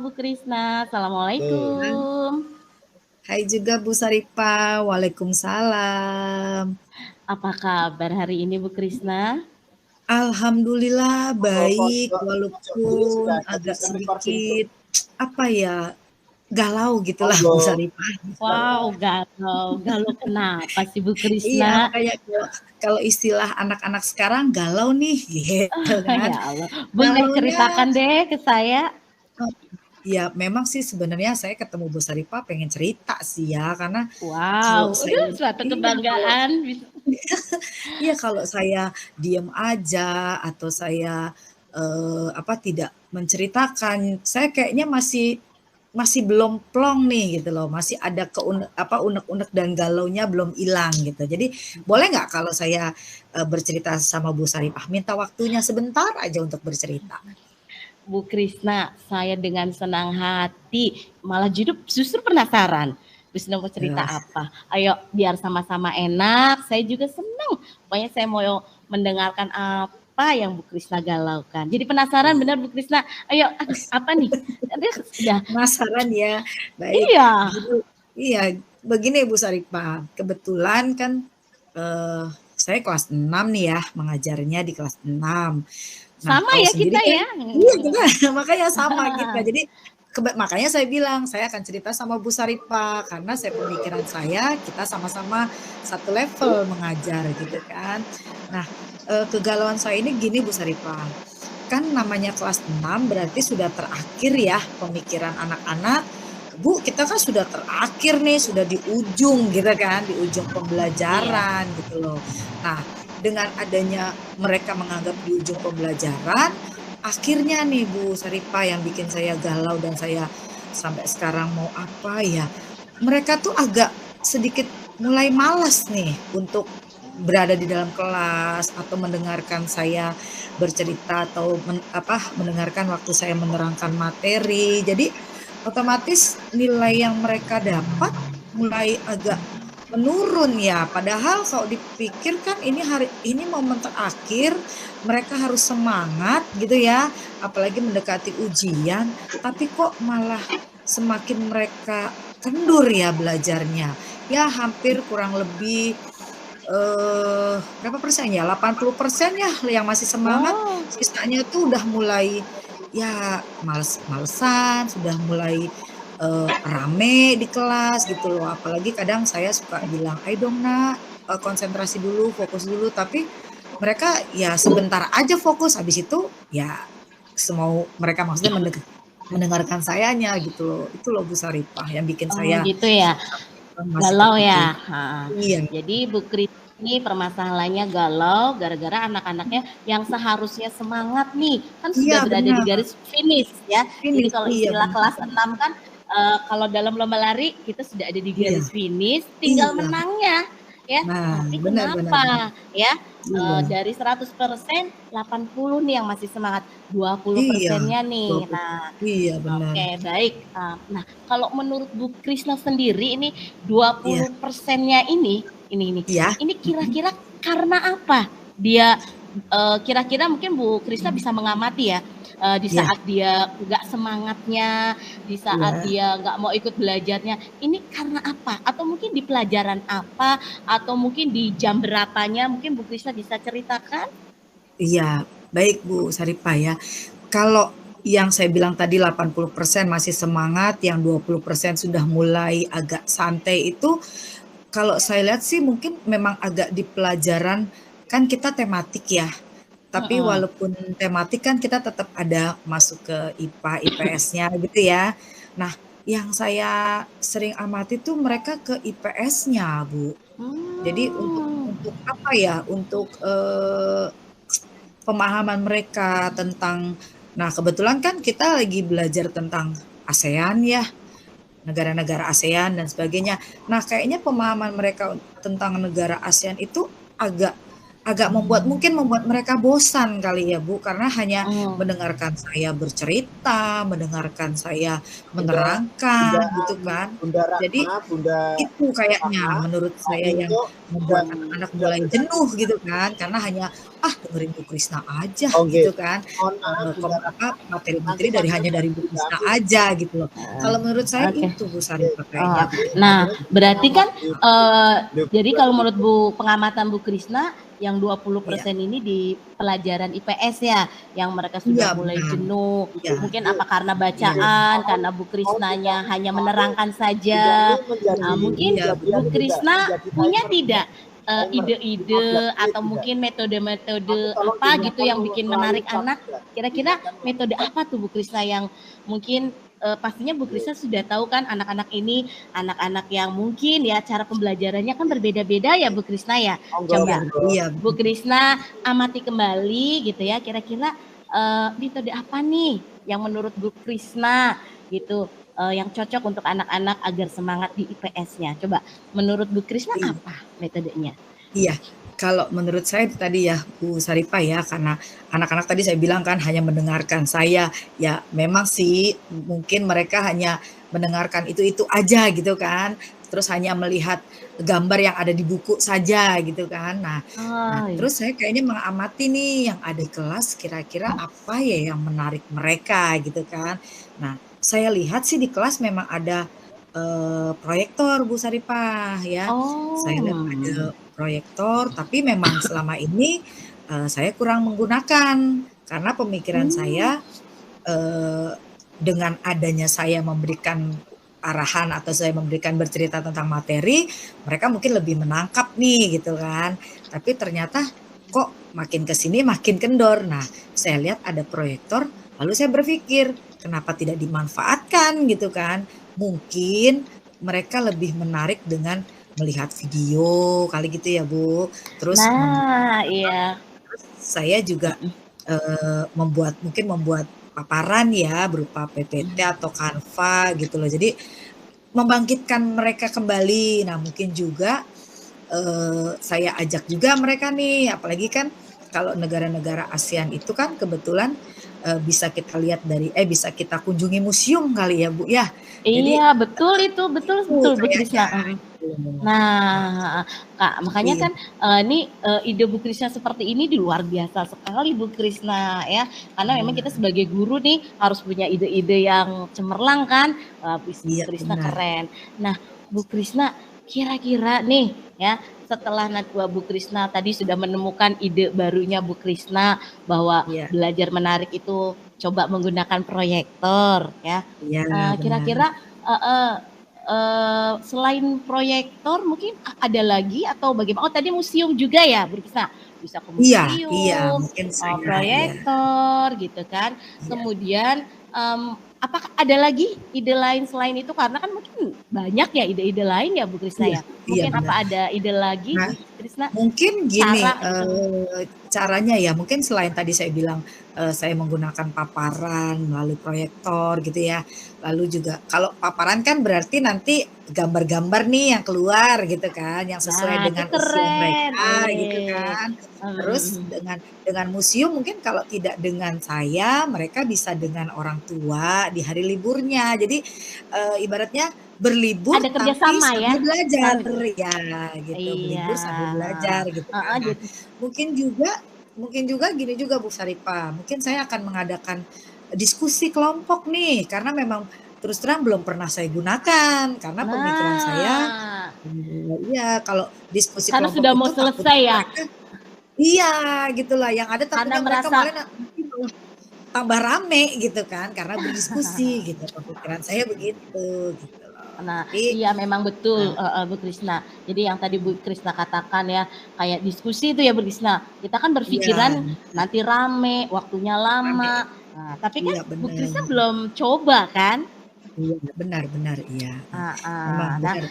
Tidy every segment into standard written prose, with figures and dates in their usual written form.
Bu Krisna, Tuh. Assalamualaikum. Hai juga Bu Saripah, Waalaikumsalam. Apa kabar hari ini Bu Krisna? Alhamdulillah baik, Ini walaupun sudah agak bisa recording tuh. sedikit apa ya, galau gitulah Bu Monggo. Saripah. Wow, galau. Galau kenapa sih Bu Iya, Krisna? makanya kalau istilah anak-anak sekarang galau nih, gitu kan. Ya Allah, boleh Galaunya, ceritakan deh ke saya. ya memang sih sebenarnya saya ketemu Bu Saripah pengen cerita sih ya, karena kalau Wow, saya, suatu iya kalau kebanggaan. iya, kalau saya diem aja atau saya tidak menceritakan, saya kayaknya masih belum plong nih gitu loh, masih ada unek-unek dan galaunya belum hilang gitu. Jadi boleh nggak kalau saya bercerita sama Bu Saripah, minta waktunya sebentar aja untuk bercerita. Bu Krisna, saya dengan senang hati, malah justru penasaran. Bu Krisna mau cerita Eh, apa? Ayo, biar sama-sama enak. Saya juga senang. Pokoknya saya mau mendengarkan apa yang Bu Krisna galaukan. Jadi penasaran benar Bu Krisna. Ayo, apa nih? Nanti sudah. Penasaran ya, baik. Iya, Iya, begini Bu Saripah, kebetulan kan eh, saya kelas 6 nih ya, mengajarnya di kelas 6. Nah, sama tahu ya sendiri kita kan, ya. iya kita makanya sama kita. Jadi makanya saya bilang saya akan cerita sama Bu Saripah karena saya pemikiran saya kita sama-sama satu level mengajar gitu kan. Nah, kegalauan saya ini gini Bu Saripah. Kan namanya kelas 6 berarti sudah terakhir ya pemikiran anak-anak. Bu, kita kan sudah terakhir nih, sudah di ujung gitu kan, di ujung Iya. pembelajaran gitu loh. Nah, dengan adanya mereka menganggap di ujung pembelajaran, akhirnya nih Bu Saripah yang bikin saya galau dan saya sampai sekarang mau apa ya, mereka tuh agak sedikit mulai malas nih untuk berada di dalam kelas atau mendengarkan saya bercerita atau mendengarkan waktu saya menerangkan materi. Jadi otomatis nilai yang mereka dapat mulai agak menurun ya. Padahal kalau dipikir kan ini hari ini momen terakhir, mereka harus semangat gitu ya, apalagi mendekati ujian, tapi kok malah semakin mereka kendur ya belajarnya. Ya hampir kurang lebih berapa persen ya? 80% ya yang masih semangat, Wow. sisanya tuh udah mulai ya males-malesan, sudah mulai rame di kelas gitu loh. Apalagi kadang saya suka bilang, "Ayo dong Nak, konsentrasi dulu, fokus dulu." Tapi mereka ya sebentar aja fokus, habis itu ya semau mereka maksudnya mendengarkan sayanya gitu loh. Itu loh Bu Saripah yang bikin Oh saya gitu ya. masih Galau terpikir. ya. Ha. Iya, Jadi Bu Kris ini permasalahannya galau gara-gara anak-anaknya yang seharusnya semangat nih kan iya sudah berada di benar. garis finish ya. Jadi Finish, kalau iya istilah benar. kelas 6 kan kalau dalam lomba lari kita sudah ada di Iya, garis finish, tinggal iya. menangnya ya. Nah, Tapi benar benar benar. kenapa ya Iya, dari 100% 80 nih yang masih semangat, 20 iya. persennya nih. 20. Nah, Iya benar. oke, baik. Nah, kalau menurut Bu Krisna sendiri ini Iya, 20%-nya iya. ini kira-kira karena apa? Dia kira-kira mungkin Bu Krisna bisa mengamati ya di Iya, saat dia nggak semangatnya, di saat iya. dia nggak mau ikut belajarnya, ini karena apa? Atau mungkin di pelajaran apa? Atau mungkin di jam berapanya? Mungkin Bu Krisna bisa ceritakan? Iya, baik Bu Saripah ya. Kalau yang saya bilang tadi 80% masih semangat, yang 20% sudah mulai agak santai itu, kalau saya lihat sih mungkin memang agak di pelajaran, kan kita tematik ya. Tapi Mm-mm. walaupun tematik kan kita tetap ada masuk ke IPA, IPS-nya gitu ya. Nah, yang saya sering amati tuh mereka ke IPS-nya, Bu. Jadi untuk Hmm. apa ya, untuk pemahaman mereka tentang, nah kebetulan kan kita lagi belajar tentang ASEAN ya, negara-negara ASEAN dan sebagainya. Nah, kayaknya pemahaman mereka tentang negara ASEAN itu agak agak mungkin membuat mereka bosan kali ya Bu, karena hanya Oh, mendengarkan saya bercerita, mendengarkan saya Bunda menerangkan Bunda gitu An kan. Bunda Jadi Rahma, Bunda itu kayaknya Rahma, menurut Pak saya yang Minto membuat dan anak-anak sudah mulai bergabung. jenuh gitu kan, karena hanya, dengerin Bu Krisna aja Oke, gitu kan, mohon maaf Bunda Rahma, nanti materi-materi sambil hanya dari Bu Krisna berdiskusi. aja gitu loh. Kalau menurut saya oke. itu Bu Oke, Sarifah Oh, kayaknya. nah, akhirnya kita berarti ngomong kan di jadi debat kalau menurut itu. Bu pengamatan Bu Krisna yang Iya, 20% ini di pelajaran IPS ya, yang mereka iya sudah mulai benar. jenuh. Iya, Mungkin Oke, apa karena iya, bacaan, mohon karena Bu mohon Krisnanya tidak hanya selalu menerangkan tidak saja. ini menjadi Mungkin iya kejadian Bu benar. beda, Krisna menjadi punya timer tidak timer 15 ide menit atau tidak. mungkin Nanti metode-metode tolong apa gitu diingatkan yang bikin melalui menarik chat anak? juga. Kira-kira Diingatkan metode melalui chat. apa tuh Bu Krisna yang mungkin pastinya Bu Oke, Krisna sudah tahu kan anak-anak ini anak-anak yang mungkin ya cara pembelajarannya kan berbeda-beda ya Bu Krisna ya. monggo Iya, Coba monggo. iya Bu benar. Krisna amati kembali gitu ya. Kira-kira metode apa nih yang menurut Bu Krisna gitu yang cocok untuk anak-anak agar semangat di IPS-nya. Coba menurut Bu Krisna Iya. apa metodenya? Iya, kalau menurut saya itu tadi ya Bu Saripah ya, karena anak-anak tadi saya bilang kan hanya mendengarkan saya, ya memang sih mungkin mereka hanya mendengarkan itu-itu aja gitu kan, terus hanya melihat gambar yang ada di buku saja gitu kan. Nah Oh, iya. terus saya kayaknya mengamati nih yang ada di kelas kira-kira apa ya yang menarik mereka gitu kan. Nah saya lihat sih di kelas memang ada, proyektor Bu Saripah ya. Saya lihat ada Oh. proyektor, tapi memang selama ini, saya kurang menggunakan. Karena pemikiran Hmm. saya, eee, dengan adanya saya memberikan arahan atau saya memberikan bercerita tentang materi, mereka mungkin lebih menangkap nih gitu kan. Tapi ternyata kok makin ke sini makin kendor. Nah, saya lihat ada proyektor, lalu saya berpikir, kenapa tidak dimanfaatkan gitu kan. Mungkin mereka lebih menarik dengan melihat video kali gitu ya, Bu. Terus Nah, iya. saya juga, Mhm. membuat paparan ya berupa PPT atau Canva gitu loh. Jadi membangkitkan mereka kembali. Nah mungkin juga, saya ajak juga mereka nih, apalagi kan kalau negara-negara ASEAN itu kan kebetulan, bisa kita kunjungi museum kali ya, Bu, ya. Jadi Iya, betul itu, betul itu betul Bu kayaknya Krisna, mhm. gitu. Nah Nah, Kak, makanya iya kan, ini, ide Bu Krisna seperti ini di luar biasa sekali Bu Krisna ya, karena memang kita iya sebagai guru nih harus punya ide-ide yang cemerlang kan, Bu iya Krisna benar, keren. Nah, Bu Krisna kira-kira nih ya, setelah Bu Krisna tadi sudah menemukan ide barunya Bu Krisna bahwa iya belajar menarik itu coba menggunakan proyektor ya, iya benar. kira-kira heeh, selain proyektor mungkin ada lagi atau bagaimana? Oh tadi museum juga ya bisa ke Iya iya museum, mungkin saya iya proyektor gitu kan. iya Kemudian, apakah ada lagi ide lain selain itu? Karena kan mungkin banyak ya ide-ide lain ya Bu Krisna iya ya? iya Mungkin benar. apa ada ide lagi Nah Bu Krisna? mungkin gini, Cara gitu? caranya ya mungkin selain tadi saya bilang, saya menggunakan paparan melalui proyektor gitu ya, lalu juga kalau paparan kan berarti nanti gambar-gambar nih yang keluar gitu kan, yang sesuai Nah itu dengan usia keren, mereka gitu eh. kan. Terus Mhm. dengan museum mungkin kalau tidak dengan saya, mereka bisa dengan orang tua di hari liburnya. Jadi, ibaratnya berlibur Ada tapi kerjasama ya? sambil belajar, Sam ya gitu, Iya, berlibur sambil belajar gitu kan. heeh, Nah, jadi mungkin juga gini juga Bu Saripah, mungkin saya akan mengadakan diskusi kelompok nih, karena memang terus terang belum pernah saya gunakan, karena pemikiran saya, nah, iya kalau diskusi karena kelompok sudah mau itu selesai takutnya ya? mereka iya gitulah, yang ada Karena takutnya mereka merasa malah nanti malah tambah rame gitu kan, karena berdiskusi gitu, pemikiran saya begitu, gitu loh. nah, Jadi, iya memang betul, eee heeh, Bu Krisna. Jadi yang tadi Bu Krisna katakan ya, kayak diskusi itu ya Bu Krisna, kita kan iya, berpikiran nanti rame, waktunya rame. lama. Nah, tapi kan Iya Bu benar, Krisna belum coba kan? iya benar benar, iya, memang Heeh. Nah, benar.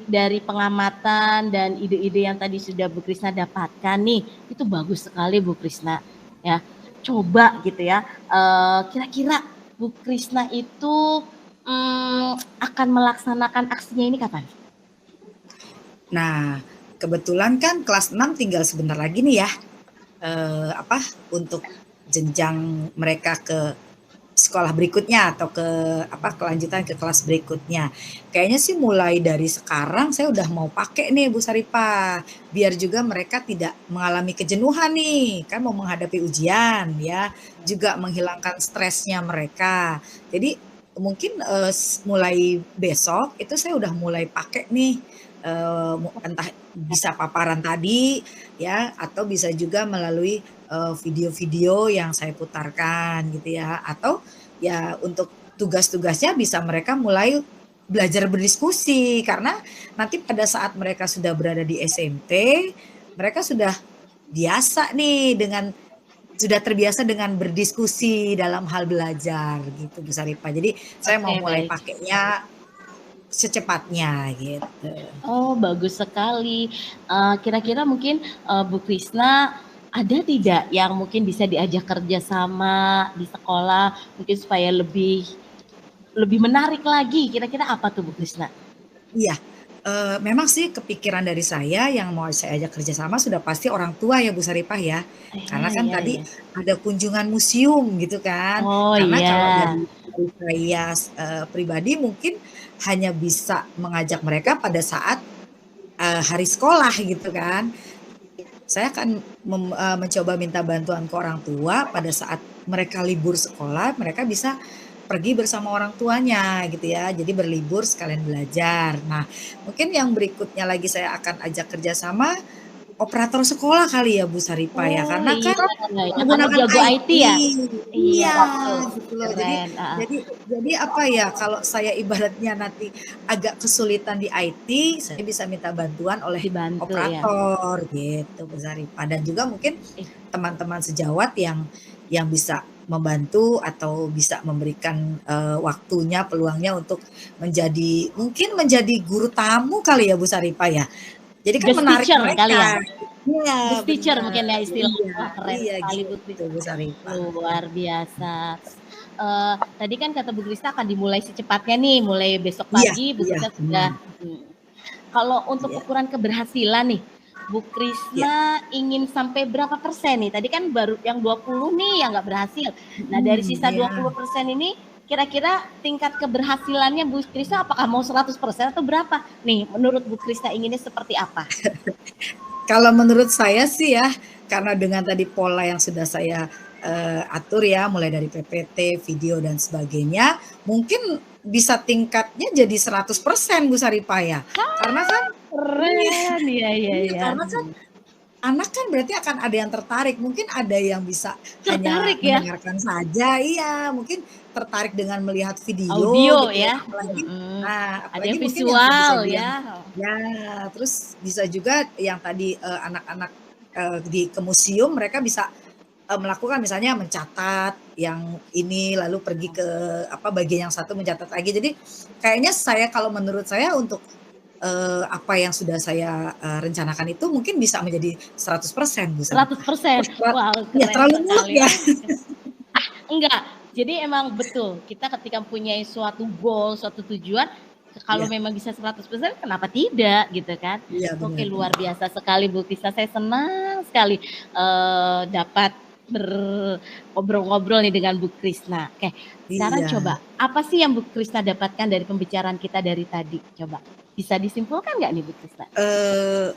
dari pengamatan dan ide-ide yang tadi sudah Bu Krisna dapatkan nih, itu bagus sekali Bu Krisna, ya. Coba gitu ya, kira-kira Bu Krisna itu, akan melaksanakan aksinya ini kapan? Nah, kebetulan kan kelas 6 tinggal sebentar lagi nih ya, untuk jenjang mereka ke sekolah berikutnya atau kelanjutan ke kelas berikutnya. Kayaknya sih mulai dari sekarang saya udah mau pakai nih Bu Saripah, biar juga mereka tidak mengalami kejenuhan nih, kan mau menghadapi ujian ya, juga menghilangkan stresnya mereka. Jadi mungkin, mulai besok itu saya udah mulai pakai nih, entah bisa paparan tadi ya, atau bisa juga melalui video-video yang saya putarkan gitu ya, atau ya untuk tugas-tugasnya bisa mereka mulai belajar berdiskusi, karena nanti pada saat mereka sudah berada di SMP, mereka sudah terbiasa dengan berdiskusi dalam hal belajar gitu Bu Saripah. Jadi saya mau Oke, mulai baik. pakainya secepatnya gitu. Oh, bagus sekali. Kira-kira mungkin Bu Krisna ada tidak yang mungkin bisa diajak kerja sama di sekolah mungkin supaya lebih menarik lagi? Kira-kira apa tuh Bu Krisna? Iya, memang sih kepikiran dari saya yang mau saya ajak kerjasama sudah pasti orang tua ya Bu Saripah ya. Karena kan Iya, tadi iya. ada kunjungan museum gitu kan. Oh Karena kalau iya, dari saya pribadi mungkin hanya bisa mengajak mereka pada saat hari sekolah gitu kan. Saya akan mencoba minta bantuan ke orang tua pada saat mereka libur sekolah, mereka bisa pergi bersama orang tuanya gitu ya. Jadi berlibur sekalian belajar. Nah, mungkin yang berikutnya lagi saya akan ajak kerjasama operator sekolah kali ya Bu Saripah ya, oh karena iya, kan ya karena menggunakan jago IT IT. ya? Iya Iya, betul, gitu loh. Jadi keren, heeh. jadi jadi apa ya, kalau saya ibaratnya nanti agak kesulitan di IT, saya bisa minta bantuan oleh Dibantu ya? operator gitu Bu Saripah. Dan juga mungkin Eh, teman-teman sejawat yang bisa membantu atau bisa memberikan, waktunya, peluangnya untuk mungkin menjadi guru tamu kali ya Bu Saripah ya? Jadi kan guest menarik teacher kali ya? mereka. Iya, Guest teacher mungkin ya benar. istilahnya. Iya Wah keren iya sekali Bu gitu Krisna, Bu Saripah. luar biasa. Tadi kan kata Bu Krisna akan dimulai secepatnya nih, mulai besok Iya pagi Bu iya, Krisna benar. sudah kalau untuk Iya ukuran keberhasilan nih, Bu iya. Krisna ingin sampai berapa persen nih? Tadi kan baru yang 20 nih yang nggak berhasil. Nah dari sisa Iya. 20% ini kira-kira tingkat keberhasilannya Bu Krisna apakah mau 100% atau berapa? Nih menurut Bu Krisna inginnya seperti apa? Kalau menurut saya sih ya, karena dengan tadi pola yang sudah saya, atur ya, mulai dari PPT, video dan sebagainya, mungkin bisa tingkatnya jadi 100% Bu Saripah ya. Karena kan iya Keren, iya iya iya, iya. karena kan anak kan berarti akan ada yang tertarik, mungkin ada yang bisa hanya Tertarik ya? mendengarkan saja, iya, mungkin tertarik dengan melihat video Audio gitu ya, ya? Ada apalagi yang mungkin yang tadi visual saya bilang ya? ya, terus bisa juga yang tadi, anak-anak, ke museum mereka bisa, melakukan misalnya mencatat yang ini, lalu pergi ke bagian yang satu mencatat lagi. Jadi kayaknya kalau menurut saya untuk apa yang sudah saya, rencanakan itu mungkin bisa menjadi 100% Bu Saripah. 100%. Oh Wow, iya keren terlalu mulus sekali. ya? Enggak, jadi emang betul, kita ketika punya suatu goal, suatu tujuan, kalau Iya memang bisa 100% kenapa tidak gitu kan. iya Oke benar luar benar. biasa sekali Bu Tisa, saya senang sekali dapat ngobrol-ngobrol nih dengan Bu Krisna. Oke, sekarang Iya, coba apa sih yang Bu Krisna dapatkan dari pembicaraan kita dari tadi? Coba bisa disimpulkan nggak nih Bu Krisna? eee,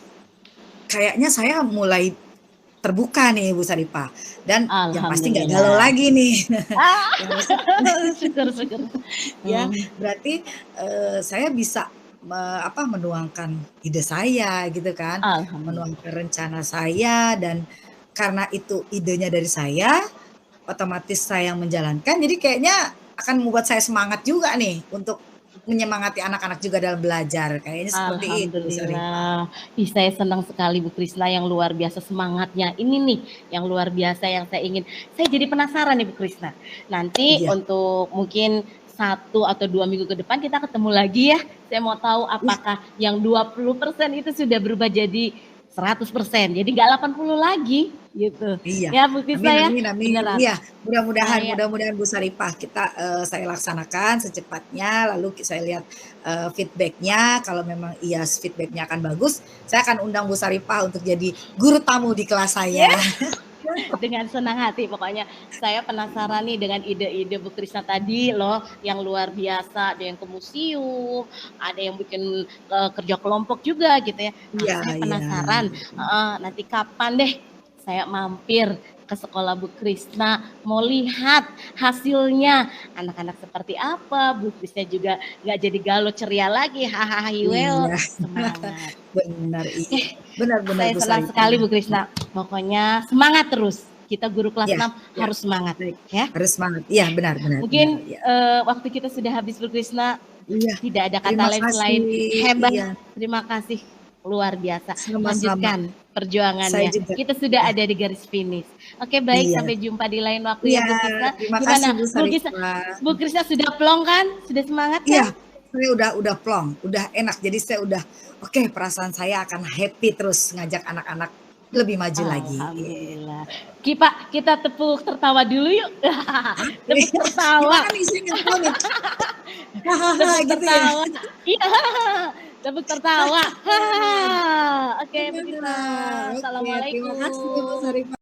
kayaknya saya mulai terbuka nih Bu Saripah, dan yang pasti nggak galau Alhamdulillah. lagi nih. Ah, Yang pasti syukur-syukur. ya berarti, saya bisa menuangkan ide saya gitu kan, Alhamdulillah. menuangkan rencana saya, dan karena itu idenya dari saya, otomatis saya yang menjalankan, jadi kayaknya akan membuat saya semangat juga nih untuk menyemangati anak-anak juga dalam belajar, kayaknya seperti itu Bu Saripah. Alhamdulillah. Ih, saya senang sekali Bu Krisna yang luar biasa semangatnya. Ini nih yang luar biasa yang saya ingin. Saya jadi penasaran nih Bu Krisna. Nanti Iya, untuk mungkin 1 atau 2 minggu ke depan kita ketemu lagi ya. Saya mau tahu ih apakah yang 20% itu sudah berubah jadi 100%. Jadi nggak 80 lagi gitu. Iya. Ya Bu Krisna ya. Amin, amin, amin. Beneran. Iya, mudah-mudahan, Saya mudah-mudahan Bu Saripah saya laksanakan secepatnya. Lalu saya lihat feedbacknya. Kalau memang iya feedbacknya akan bagus, saya akan undang Bu Saripah untuk jadi guru tamu di kelas saya. dengan senang hati pokoknya. Saya penasaran nih dengan ide-ide Bu Krisna tadi loh yang luar biasa. Ada yang ke museum, ada yang bikin kerja kelompok juga gitu ya. Nah, Iya, saya iya. penasaran nanti kapan deh saya mampir ke sekolah Bu Krisna mau lihat hasilnya anak-anak seperti apa. Bu Krisna juga nggak jadi galau ceria lagi, hahaha hiwel, Iya. semangat. Benar, iya. Benar-benar Saya Bu senang Saripah. sekali Bu Krisna. Pokoknya semangat terus. Kita guru kelas Ya, 6 harus semangat ya. harus semangat. Iya, benar-benar. Mungkin Ya. waktu kita sudah habis Bu Krisna. Iya. Tidak ada kata Terima lain kasih. selain hebat. Iya. Terima kasih luar biasa. Sama-sama. Lanjutkan perjuangannya. Saya juga. Kita sudah Ya. ada di garis finish. Oke, baik, Iya. sampai jumpa di lain waktu Iya, ya Bu Krisna. terima Gimana? kasih Bu Bu Krisna, Saripah. Bu Krisna sudah plong kan? Sudah semangat kan? Iya, saya udah plong, udah enak. Jadi saya udah oke, perasaan saya akan happy terus ngajak anak-anak lebih maju lagi. Alhamdulillah. Kita tepuk tertawa dulu yuk. Tepuk tertawa. Gimana nih saya ngeplongin? Hahaha Tepuk gitu ya. tertawa. Iya. Tepuk tertawa. Oke, begitu. Oke, terima kasih Bu Assalamualaikum. Saripah.